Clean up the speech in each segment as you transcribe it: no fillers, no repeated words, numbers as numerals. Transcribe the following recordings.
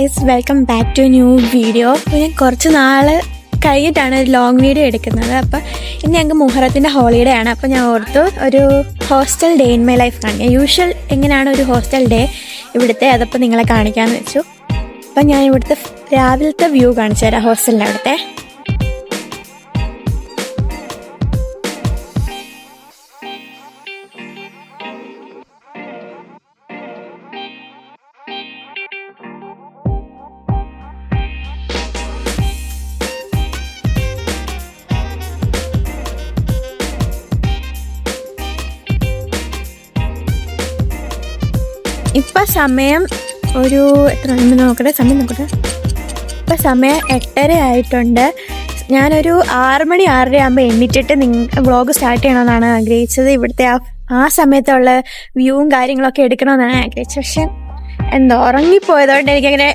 Guys, welcome back to new video. ഞാൻ കുറച്ച് നാൾ കഴിഞ്ഞിട്ടാണ് ഒരു ലോങ് വീഡിയോ എടുക്കുന്നത്. അപ്പോൾ ഇന്ന് ഞങ്ങൾക്ക് മുഹറത്തിൻ്റെ ഹോളിഡേ ആണ്. അപ്പോൾ ഞാൻ ഓർത്തു ഒരു hostel day in my life കാണിക്കാം. യൂഷ്വൽ എങ്ങനെയാണ് ഒരു ഹോസ്റ്റൽ ഡേ ഇവിടുത്തെ, അതപ്പോൾ നിങ്ങളെ കാണിക്കാമെന്ന് വെച്ചു. അപ്പം ഞാൻ ഇവിടുത്തെ രാവിലത്തെ വ്യൂ കാണിച്ചു തരാം ഹോസ്റ്റലിൻ്റെ അവിടുത്തെ. ഇപ്പം സമയം ഒരു എത്ര മണി നോക്കട്ടെ, സമയം നോക്കട്ടെ. ഇപ്പം സമയം 8:30 ആയിട്ടുണ്ട്. ഞാനൊരു 6 മണി 6:30 ആകുമ്പോൾ എണ്ണിച്ചിട്ട് വ്ളോഗ് സ്റ്റാർട്ട് ചെയ്യണമെന്നാണ് ആഗ്രഹിച്ചത്. ഇവിടുത്തെ ആ സമയത്തുള്ള വ്യൂവും കാര്യങ്ങളൊക്കെ എടുക്കണമെന്നാണ് ആഗ്രഹിച്ചത്. പക്ഷെ എന്തോ ഉറങ്ങിപ്പോയതുകൊണ്ട് എനിക്കങ്ങനെ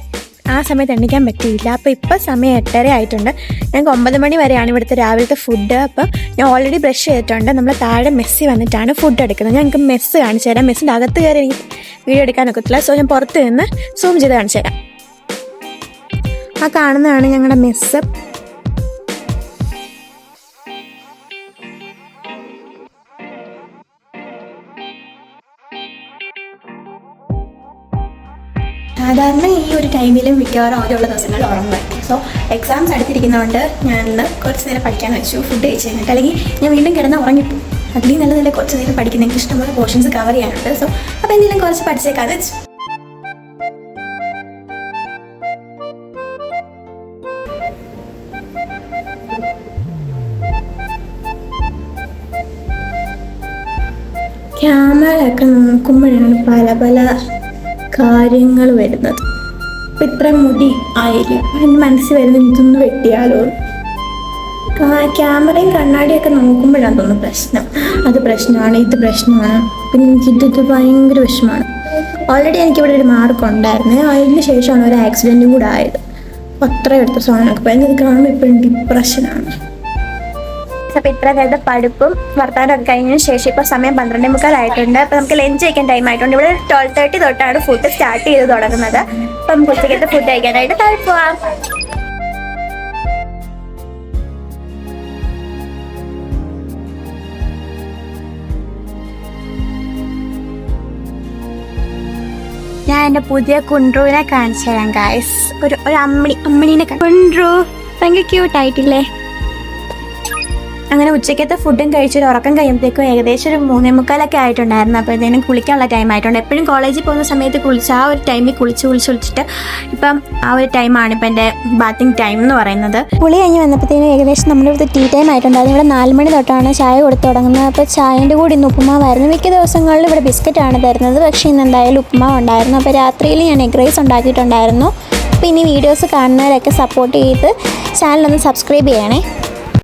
ആ സമയത്ത് എണ്ണിക്കാൻ പറ്റിയില്ല. അപ്പോൾ ഇപ്പം സമയം 8:30 ആയിട്ടുണ്ട്. ഞങ്ങൾക്ക് 9 മണി വരെയാണ് ഇവിടുത്തെ രാവിലത്തെ ഫുഡ്. അപ്പം ഞാൻ ഓൾറെഡി ബ്രഷ് ചെയ്തിട്ടുണ്ട്. നമ്മൾ താഴെ മെസ്സി വന്നിട്ടാണ് ഫുഡ് എടുക്കുന്നത്. ഞങ്ങൾക്ക് മെസ്സ് കാണിച്ചു തരാം. മെസ്സിൻ്റെ അകത്ത് കയറി എനിക്ക് വീഡിയോ എടുക്കാനൊക്കത്തില്ല. സോ ഞാൻ പുറത്ത് നിന്ന് സൂം ചെയ്ത് കാണിച്ചു തരാം. ആ കാണുന്നതാണ് ഞങ്ങളുടെ മെസ്സ്. സാധാരണ ഈ ഒരു ടൈമിലും മിക്കവാറും അവധിയുള്ള ദിവസങ്ങളിൽ ഉറങ്ങുമായിരിക്കും. സോ എക്സാംസ് അടുത്തിരിക്കുന്നതുകൊണ്ട് ഞാൻ ഇന്ന് കുറച്ച് നേരം പഠിക്കാൻ വെച്ചു ഫുഡ് കഴിച്ച് കഴിഞ്ഞിട്ട്. അല്ലെങ്കിൽ ഞാൻ വീണ്ടും കിടന്ന് ഉറങ്ങിപ്പോകും. അതിലും നല്ല കുറച്ച് നേരം പഠിക്കുന്ന എനിക്ക് ഇഷ്ടംപോലെ പോർഷൻസ് കവർ ചെയ്യാനുണ്ട്. സോ അപ്പോൾ എന്തെങ്കിലും കുറച്ച് പഠിച്ചേക്കാന്ന് വെച്ചു. ക്യാമറയൊക്കെ നോക്കുമ്പോഴാണ് പല പല കാര്യങ്ങൾ വരുന്നത്. ഇപ്പം ഇത്ര മുടി ആയില്ല, എൻ്റെ മനസ്സിൽ വരുന്നത് ഇതൊന്ന് വെട്ടിയാലോ. ക്യാമറയും കണ്ണാടിയൊക്കെ നോക്കുമ്പോഴാണ് തോന്നുന്നു പ്രശ്നം. അത് പ്രശ്നമാണ്, ഇത് പ്രശ്നമാണ്. പിന്നെ എനിക്കിത് ഭയങ്കര വിഷമമാണ്. ഓൾറെഡി എനിക്കിവിടെ ഒരു മാർക്ക് ഉണ്ടായിരുന്നു. അതിന് ശേഷമാണ് ഒരു ആക്സിഡൻറ്റും കൂടെ ആയത്. അത്ര എടുത്ത സാധനമൊക്കെ അപ്പോൾ എനിക്കത് കാണുമ്പോൾ ഇപ്പോഴും ഡിപ്രഷനാണ്. അപ്പോൾ ഇത്ര നേരത്തെ പഠിപ്പും വർത്താനമൊക്കെ കഴിഞ്ഞതിന് ശേഷം ഇപ്പോൾ സമയം 12:45 അപ്പോൾ നമുക്ക് ലഞ്ച് കഴിക്കാൻ ടൈം ആയിട്ടുണ്ട്. ഇവിടെ 12:30 തൊട്ടാണ് ഫുഡ് സ്റ്റാർട്ട് ചെയ്ത് തുടങ്ങുന്നത്. അപ്പം നമുക്ക് ഉച്ചയ്ക്കത്തെ ഫുഡ് കഴിക്കാനായിട്ട് താഴെ പോവാം. ഞാൻ എൻ്റെ പുതിയ കുണ്ട്രുവിനെ കാണിച്ചു തരാം ഗായ്സ്. ഒരു അമ്മിണീനെ കുണ്ട്രു ഭയങ്കര ക്യൂട്ടായിട്ടില്ലേ? അങ്ങനെ ഉച്ചയ്ക്കത്തെ ഫുഡും കഴിച്ചൊരു ഉറക്കം കഴിയുമ്പോഴത്തേക്കും ഏകദേശം ഒരു 3:45 ആയിട്ടുണ്ടായിരുന്നു. അപ്പോഴത്തേനും കുളിക്കാനുള്ള ടൈം ആയിട്ടുണ്ട്. എപ്പോഴും കോളേജിൽ പോകുന്ന സമയത്ത് ആ ഒരു ടൈമിൽ കുളിച്ചിട്ട് ഇപ്പം ആ ഒരു ടൈമാണ് ഇപ്പം എൻ്റെ ബാത്തിങ് ടൈം എന്ന് പറയുന്നത്. കുളി കഴിഞ്ഞ് വന്നപ്പോഴത്തേനും ഏകദേശം നമ്മുടെ ഇവിടുത്തെ ടീ ടൈം ആയിട്ടുണ്ട്. അതിവിടെ 4 മണി തൊട്ടാണ് ചായ കൊടുത്ത് തുടങ്ങുന്നത്. അപ്പോൾ ചായൻ്റെ കൂടി ഇന്ന് ഉപ്പുമാവായിരുന്നു. മിക്ക ദിവസങ്ങളിൽ ഇവിടെ ബിസ്ക്കറ്റാണ് തരുന്നത്. പക്ഷേ ഇന്ന് എന്തായാലും ഉപ്പുമാവ് ഉണ്ടായിരുന്നു. അപ്പോൾ രാത്രിയിൽ ഞാൻ എഗ് റൈസ് ഉണ്ടാക്കിയിട്ടുണ്ടായിരുന്നു. അപ്പോൾ ഇനി വീഡിയോസ് കാണുന്നവരൊക്കെ സപ്പോർട്ട് ചെയ്ത് ചാനലൊന്ന് സബ്സ്ക്രൈബ് ചെയ്യണേ.